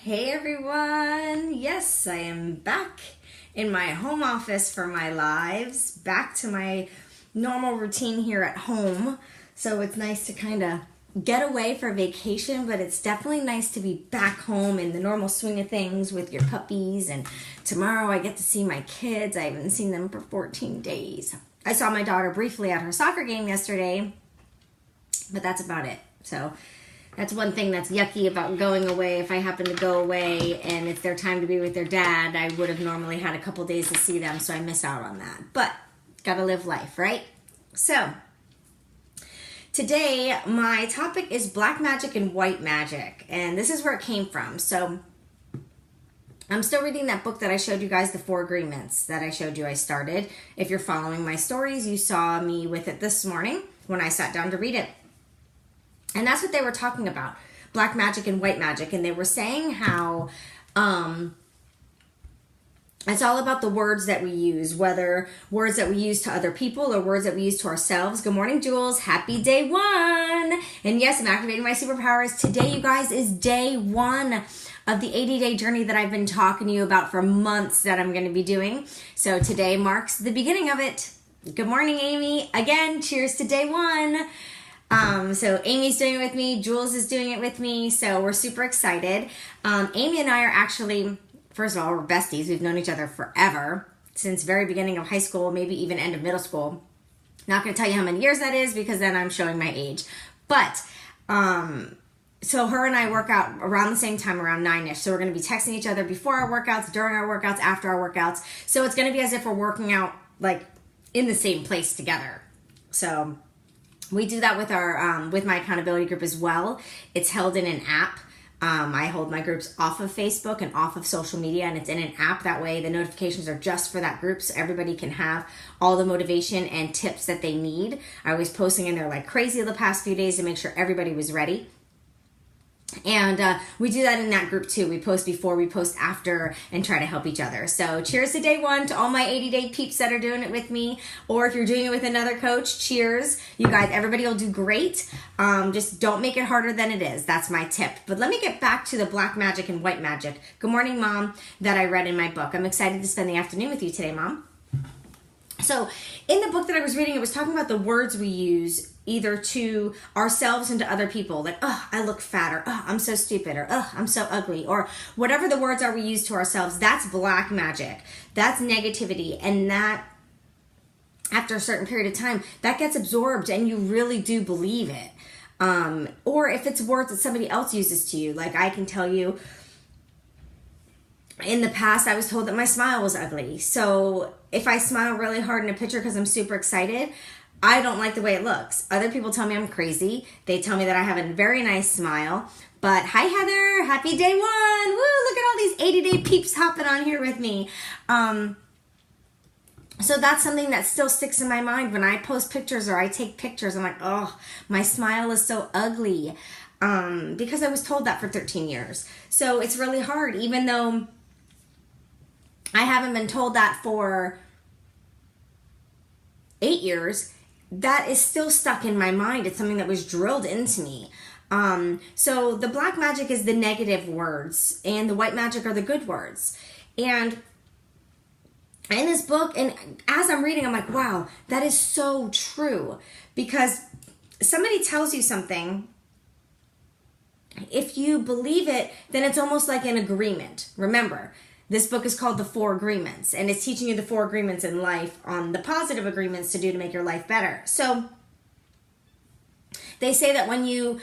Hey everyone! Yes, I am back in my home office for my lives, back to my normal routine here at home. So it's nice to kind of get away for vacation, but it's definitely nice to be back home in the normal swing of things with your puppies. And tomorrow I get to see my kids. I haven't seen them for 14 days. I saw my daughter briefly at her soccer game yesterday, but that's about it. So that's one thing that's yucky about going away. If I happen to go away and it's their time to be with their dad, I would have normally had a couple days to see them, so I miss out on that. But gotta live life, right? So today my topic is black magic and white magic, and this is where it came from. So I'm still reading that book that I showed you guys, The 4 Agreements, that I showed you I started. If you're following my stories, you saw me with it this morning when I sat down to read it. And that's what they were talking about, black magic and white magic. And they were saying how it's all about the words that we use, whether words that we use to other people or words that we use to ourselves. Good morning, Jules. Happy day 1. And yes, I'm activating my superpowers. Today, you guys, is day 1 of the 80-day journey that I've been talking to you about for months that I'm going to be doing. So today marks the beginning of it. Good morning, Amy. Again, cheers to day 1. So Amy's doing it with me, Jules is doing it with me, so we're super excited. Amy and I are actually, first of all, we're besties. We've known each other forever, since very beginning of high school, maybe even end of middle school. Not going to tell you how many years that is, because then I'm showing my age. But, so her and I work out around the same time, around 9-ish. So we're going to be texting each other before our workouts, during our workouts, after our workouts. So it's going to be as if we're working out, like, in the same place together. So we do that with our with my accountability group as well. It's held in an app. I hold my groups off of Facebook and off of social media, and it's in an app. That way the notifications are just for that group, so everybody can have all the motivation and tips that they need. I was posting in there like crazy the past few days to make sure everybody was ready. And we do that in that group too. We post before, we post after, and try to help each other. So cheers to day 1 to all my 80-day peeps that are doing it with me. Or if you're doing it with another coach, cheers. You guys, everybody will do great. Just don't make it harder than it is. That's my tip. But let me get back to the black magic and white magic. Good morning, Mom, that I read in my book. I'm excited to spend the afternoon with you today, Mom. So in the book that I was reading, it was talking about the words we use either to ourselves and to other people. Like, oh, I look fat, or oh, I'm so stupid, or oh, I'm so ugly, or whatever the words are we use to ourselves. That's black magic. That's negativity. And that, after a certain period of time, that gets absorbed and you really do believe it. Or if it's words that somebody else uses to you. Like I can tell you, in the past, I was told that my smile was ugly. So if I smile really hard in a picture because I'm super excited, I don't like the way it looks. Other people tell me I'm crazy. They tell me that I have a very nice smile. But hi, Heather. Happy day 1. Woo, look at all these 80-day peeps hopping on here with me. So that's something that still sticks in my mind. When I post pictures or I take pictures, I'm like, oh, my smile is so ugly. Because I was told that for 13 years. So it's really hard, even though I haven't been told that for 8 years, that is still stuck in my mind. It's something that was drilled into me. So the black magic is the negative words, and the white magic are the good words. And in this book, and as I'm reading, I'm like, wow, that is so true. Because somebody tells you something, if you believe it, then it's almost like an agreement. Remember, this book is called The 4 Agreements, and it's teaching you the 4 agreements in life on the positive agreements to do to make your life better. So they say that when you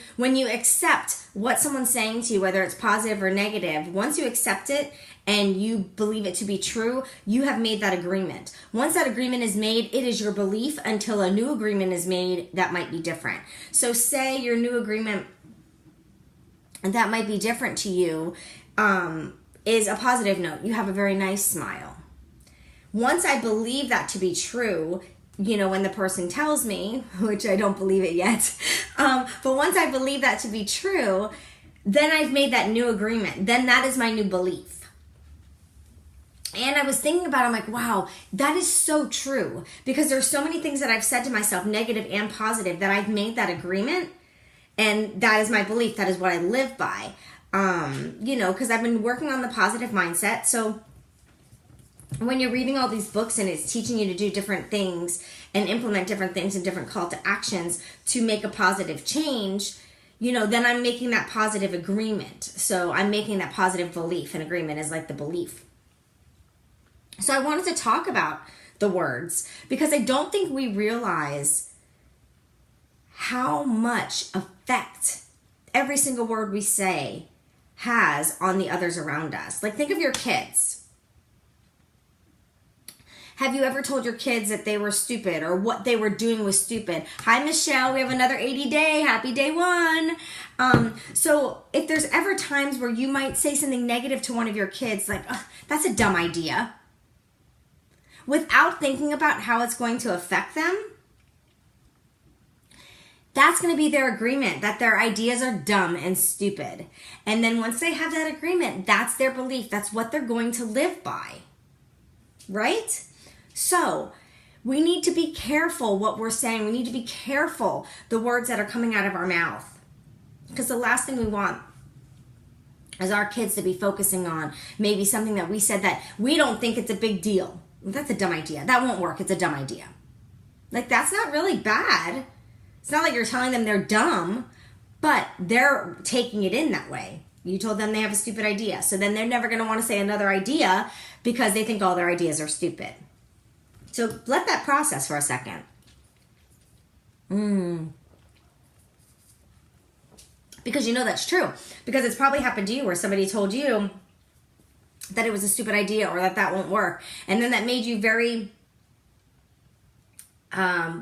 accept what someone's saying to you, whether it's positive or negative, once you accept it and you believe it to be true, you have made that agreement. Once that agreement is made, it is your belief until a new agreement is made that might be different. So say your new agreement that might be different to you is a positive note. You have a very nice smile. Once I believe that to be true, you know, when the person tells me, which I don't believe it yet, but once I believe that to be true, then I've made that new agreement. Then that is my new belief. And I was thinking about it, I'm like, wow, that is so true. Because there's so many things that I've said to myself, negative and positive, that I've made that agreement. And that is my belief. That is what I live by. You know, because I've been working on the positive mindset. So when you're reading all these books and it's teaching you to do different things and implement different things and different call to actions to make a positive change, you know, then I'm making that positive agreement. So I'm making that positive belief. An agreement is like the belief. So I wanted to talk about the words because I don't think we realize how much effect every single word we say has on the others around us. Like, think of your kids. Have you ever told your kids that they were stupid or what they were doing was stupid? Hi, Michelle. We have another 80 day. Happy day one. So if there's ever times where you might say something negative to one of your kids, like, oh, that's a dumb idea, without thinking about how it's going to affect them, that's going to be their agreement that their ideas are dumb and stupid. And then once they have that agreement, that's their belief. That's what they're going to live by. Right? So we need to be careful what we're saying. We need to be careful the words that are coming out of our mouth. Because the last thing we want is our kids to be focusing on maybe something that we said that we don't think it's a big deal. That's a dumb idea. That won't work. It's a dumb idea. Like, that's not really bad. It's not like you're telling them they're dumb, but they're taking it in that way. You told them they have a stupid idea. So then they're never going to want to say another idea because they think all their ideas are stupid. So let that process for a second. Because you know that's true. Because it's probably happened to you where somebody told you that it was a stupid idea or that won't work. And then that made you very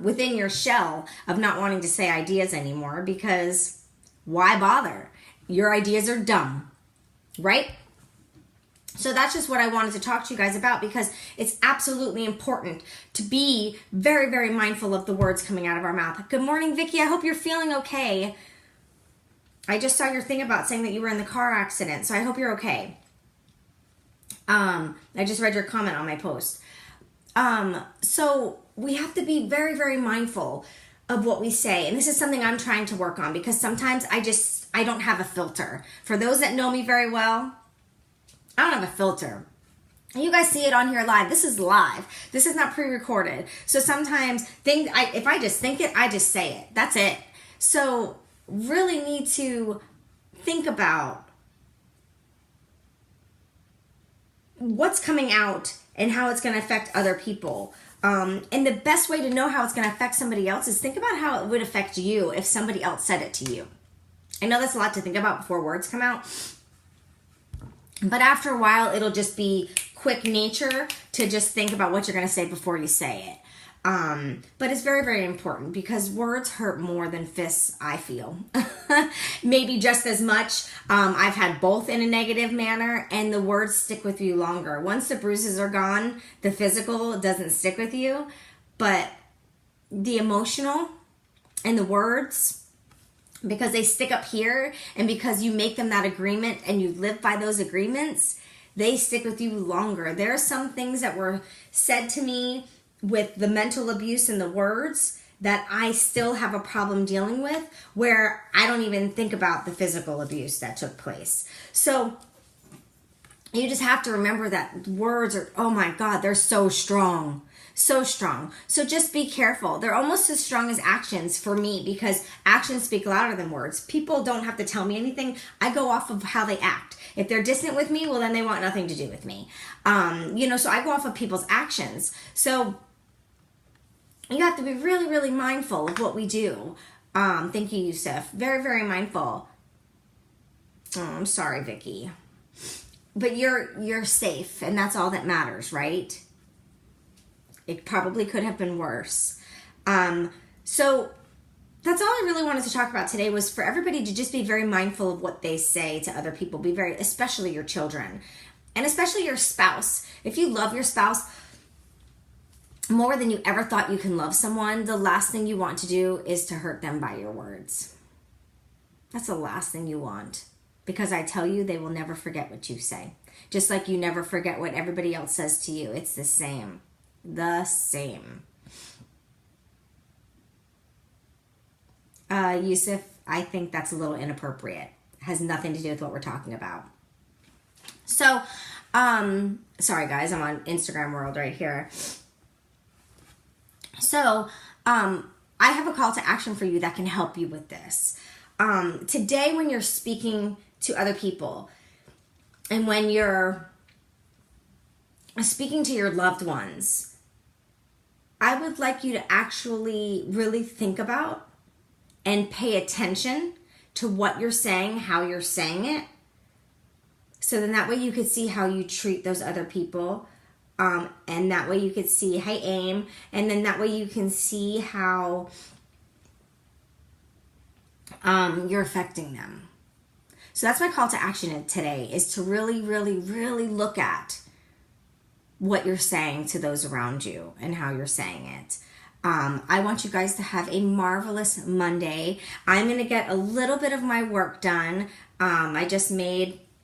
within your shell of not wanting to say ideas anymore, because why bother? Your ideas are dumb, right? So that's just what I wanted to talk to you guys about, because it's absolutely important to be very, very mindful of the words coming out of our mouth. Good morning, Vicki. I hope you're feeling okay. I just saw your thing about saying that you were in the car accident, so I hope you're okay. I just read your comment on my post. So we have to be very, very mindful of what we say. And this is something I'm trying to work on, because sometimes I don't have a filter. For those that know me very well, I don't have a filter. You guys see it on here live. This is live. This is not pre-recorded. So sometimes if I just think it, I just say it. That's it. So really need to think about what's coming out and how it's going to affect other people. And the best way to know how it's going to affect somebody else is think about how it would affect you if somebody else said it to you. I know that's a lot to think about before words come out, but after a while, it'll just be quick nature to just think about what you're going to say before you say it. But it's very, very important, because words hurt more than fists, I feel. Maybe just as much. I've had both in a negative manner, and the words stick with you longer. Once the bruises are gone, the physical doesn't stick with you, but the emotional and the words, because they stick up here, and because you make them that agreement and you live by those agreements, they stick with you longer. There are some things that were said to me with the mental abuse and the words that I still have a problem dealing with, where I don't even think about the physical abuse that took place. So you just have to remember that words are, oh my God, they're so strong. So strong. So just be careful. They're almost as strong as actions for me, because actions speak louder than words. People don't have to tell me anything. I go off of how they act. If they're distant with me, well, then they want nothing to do with me. So I go off of people's actions. So you have to be really, really mindful of what we do. Thank you, Yusuf. Very, very mindful. Oh, I'm sorry, Vicki. But you're safe, and that's all that matters, right? It probably could have been worse. So that's all I really wanted to talk about today, was for everybody to just be very mindful of what they say to other people. Especially your children, and especially your spouse. If you love your spouse more than you ever thought you can love someone, the last thing you want to do is to hurt them by your words. That's the last thing you want, because I tell you, they will never forget what you say. Just like you never forget what everybody else says to you. It's the same. The same. Yusuf, I think that's a little inappropriate. has nothing to do with what we're talking about. So, sorry guys, I'm on Instagram World right here. So, I have a call to action for you that can help you with this. Today, when you're speaking to other people and when you're speaking to your loved ones, I would like you to actually really think about and pay attention to what you're saying, how you're saying it. So then that way you could see how you treat those other people. And that way you could see, hey, aim. And then that way you can see how you're affecting them. So that's my call to action today, is to really, really, really look at what you're saying to those around you and how you're saying it. I want you guys to have a marvelous Monday. I'm going to get a little bit of my work done.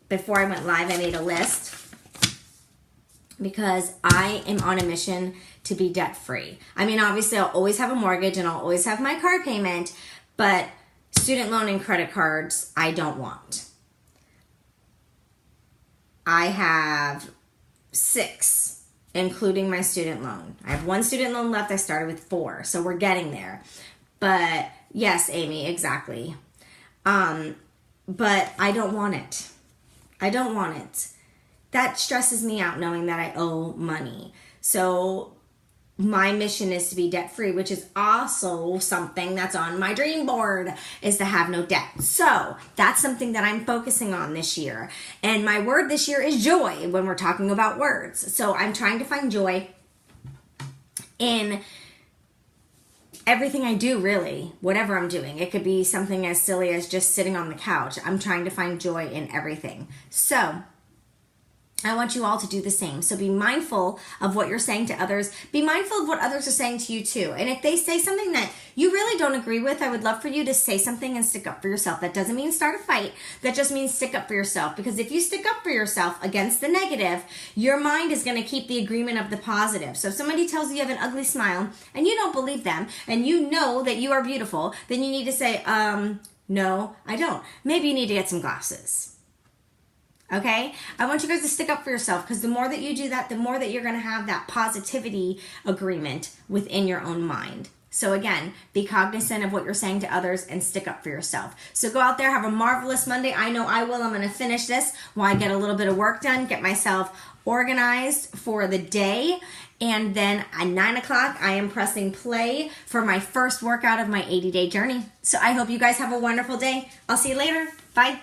Before I went live, I made a list because I am on a mission to be debt free. I mean, obviously I'll always have a mortgage and I'll always have my car payment, but student loan and credit cards, I don't want. I have 6, including my student loan. I have 1 student loan left. I started with 4, so we're getting there. But yes, Amy, exactly. But I don't want it. I don't want it. That stresses me out knowing that I owe money. So my mission is to be debt free, which is also something that's on my dream board, is to have no debt. So that's something that I'm focusing on this year. And my word this year is joy when we're talking about words. So I'm trying to find joy in everything I do, really, whatever I'm doing. It could be something as silly as just sitting on the couch. I'm trying to find joy in everything. So I want you all to do the same. So be mindful of what you're saying to others. Be mindful of what others are saying to you too. And if they say something that you really don't agree with, I would love for you to say something and stick up for yourself. That doesn't mean start a fight. That just means stick up for yourself. Because if you stick up for yourself against the negative, your mind is going to keep the agreement of the positive. So if somebody tells you you have an ugly smile and you don't believe them and you know that you are beautiful, then you need to say, no, I don't. Maybe you need to get some glasses. Okay? I want you guys to stick up for yourself, because the more that you do that, the more that you're going to have that positivity agreement within your own mind. So again, be cognizant of what you're saying to others and stick up for yourself. So go out there, have a marvelous Monday. I know I will. I'm going to finish this while I get a little bit of work done, get myself organized for the day. And then at 9 o'clock, I am pressing play for my first workout of my 80-day journey. So I hope you guys have a wonderful day. I'll see you later. Bye.